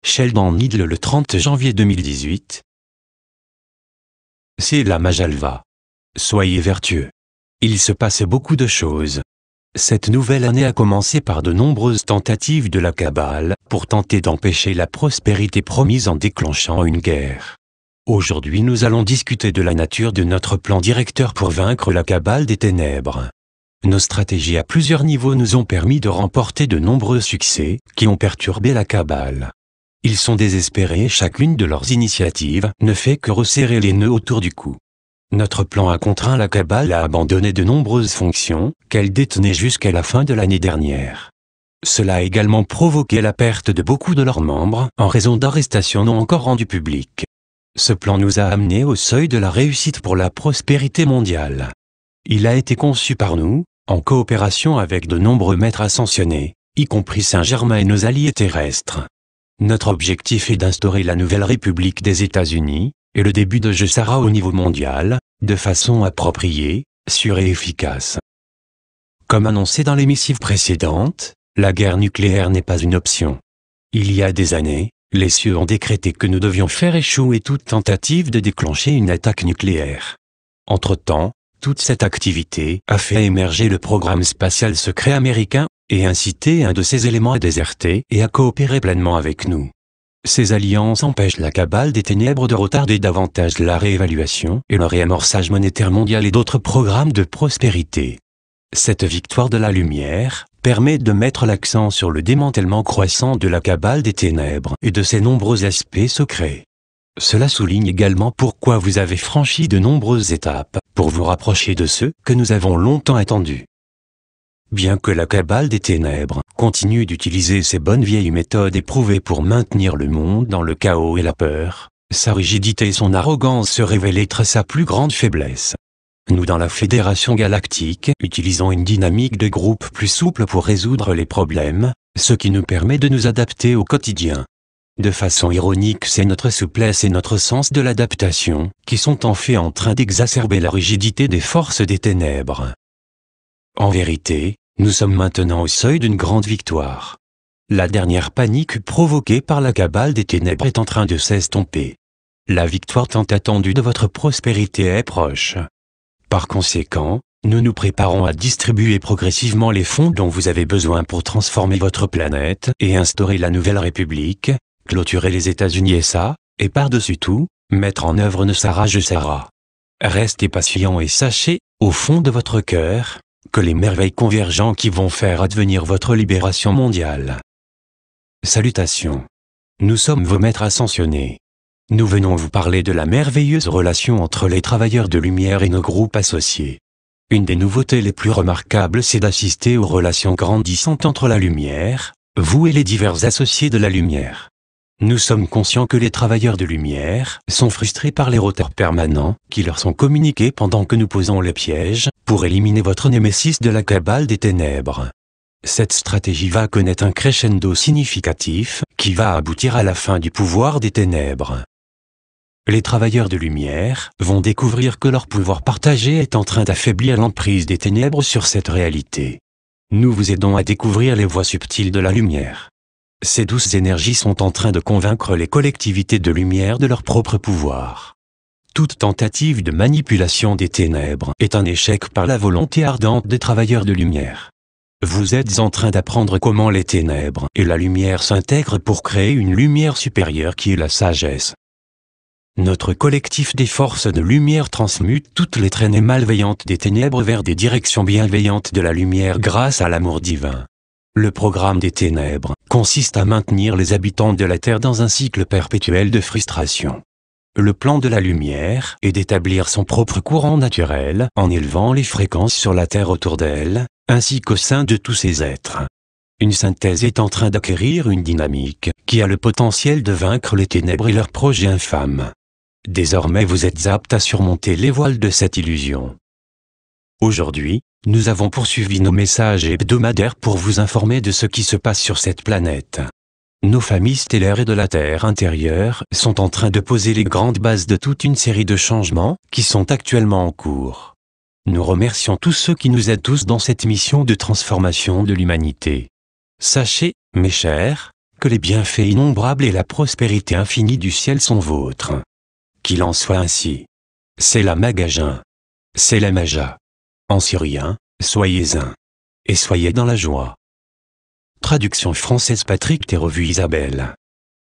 Sheldon Needle le 30 janvier 2018. C'est la Majalva. Soyez vertueux. Il se passe beaucoup de choses. Cette nouvelle année a commencé par de nombreuses tentatives de la Kabbale pour tenter d'empêcher la prospérité promise en déclenchant une guerre. Aujourd'hui nous allons discuter de la nature de notre plan directeur pour vaincre la Kabbale des ténèbres. Nos stratégies à plusieurs niveaux nous ont permis de remporter de nombreux succès qui ont perturbé la Kabbale. Ils sont désespérés et chacune de leurs initiatives ne fait que resserrer les nœuds autour du cou. Notre plan a contraint la Kabbale à abandonner de nombreuses fonctions qu'elle détenait jusqu'à la fin de l'année dernière. Cela a également provoqué la perte de beaucoup de leurs membres en raison d'arrestations non encore rendues publiques. Ce plan nous a amenés au seuil de la réussite pour la prospérité mondiale. Il a été conçu par nous, en coopération avec de nombreux maîtres ascensionnés, y compris Saint-Germain et nos alliés terrestres. Notre objectif est d'instaurer la nouvelle République des États-Unis, et le début de Jessara au niveau mondial, de façon appropriée, sûre et efficace. Comme annoncé dans les missives précédentes, la guerre nucléaire n'est pas une option. Il y a des années, les cieux ont décrété que nous devions faire échouer toute tentative de déclencher une attaque nucléaire. Entre-temps, toute cette activité a fait émerger le programme spatial secret américain, et incité un de ses éléments à déserter et à coopérer pleinement avec nous. Ces alliances empêchent la Kabbale des ténèbres de retarder davantage la réévaluation et le réamorçage monétaire mondial et d'autres programmes de prospérité. Cette victoire de la lumière permet de mettre l'accent sur le démantèlement croissant de la Kabbale des ténèbres et de ses nombreux aspects secrets. Cela souligne également pourquoi vous avez franchi de nombreuses étapes pour vous rapprocher de ceux que nous avons longtemps attendus. Bien que la Kabbale des ténèbres continue d'utiliser ses bonnes vieilles méthodes éprouvées pour maintenir le monde dans le chaos et la peur, sa rigidité et son arrogance se révèlent être sa plus grande faiblesse. Nous dans la Fédération Galactique utilisons une dynamique de groupe plus souple pour résoudre les problèmes, ce qui nous permet de nous adapter au quotidien. De façon ironique, c'est notre souplesse et notre sens de l'adaptation qui sont en fait en train d'exacerber la rigidité des forces des ténèbres. En vérité, nous sommes maintenant au seuil d'une grande victoire. La dernière panique provoquée par la Kabbale des ténèbres est en train de s'estomper. La victoire tant attendue de votre prospérité est proche. Par conséquent, nous nous préparons à distribuer progressivement les fonds dont vous avez besoin pour transformer votre planète et instaurer la nouvelle République, clôturer les États-Unis SA, et par-dessus tout, mettre en œuvre Nosara Jessara. Restez patient et sachez, au fond de votre cœur, que les merveilles convergentes qui vont faire advenir votre libération mondiale. Salutations. Nous sommes vos maîtres ascensionnés. Nous venons vous parler de la merveilleuse relation entre les travailleurs de lumière et nos groupes associés. Une des nouveautés les plus remarquables, c'est d'assister aux relations grandissantes entre la lumière, vous et les divers associés de la lumière. Nous sommes conscients que les travailleurs de lumière sont frustrés par les retards permanents qui leur sont communiqués pendant que nous posons les pièges pour éliminer votre némésis de la Kabbale des ténèbres. Cette stratégie va connaître un crescendo significatif qui va aboutir à la fin du pouvoir des ténèbres. Les travailleurs de lumière vont découvrir que leur pouvoir partagé est en train d'affaiblir l'emprise des ténèbres sur cette réalité. Nous vous aidons à découvrir les voies subtiles de la lumière. Ces douces énergies sont en train de convaincre les collectivités de lumière de leur propre pouvoir. Toute tentative de manipulation des ténèbres est un échec par la volonté ardente des travailleurs de lumière. Vous êtes en train d'apprendre comment les ténèbres et la lumière s'intègrent pour créer une lumière supérieure qui est la sagesse. Notre collectif des forces de lumière transmute toutes les traînées malveillantes des ténèbres vers des directions bienveillantes de la lumière grâce à l'amour divin. Le programme des ténèbres consiste à maintenir les habitants de la Terre dans un cycle perpétuel de frustration. Le plan de la lumière est d'établir son propre courant naturel en élevant les fréquences sur la Terre autour d'elle, ainsi qu'au sein de tous ses êtres. Une synthèse est en train d'acquérir une dynamique qui a le potentiel de vaincre les ténèbres et leurs projets infâmes. Désormais vous êtes aptes à surmonter les voiles de cette illusion. Aujourd'hui, nous avons poursuivi nos messages hebdomadaires pour vous informer de ce qui se passe sur cette planète. Nos familles stellaires et de la Terre intérieure sont en train de poser les grandes bases de toute une série de changements qui sont actuellement en cours. Nous remercions tous ceux qui nous aident tous dans cette mission de transformation de l'humanité. Sachez, mes chers, que les bienfaits innombrables et la prospérité infinie du ciel sont vôtres. Qu'il en soit ainsi. C'est la Magasin. C'est la Maja. En syrien, soyez-en. Et soyez dans la joie. Traduction française Patrick Thérovu Isabelle.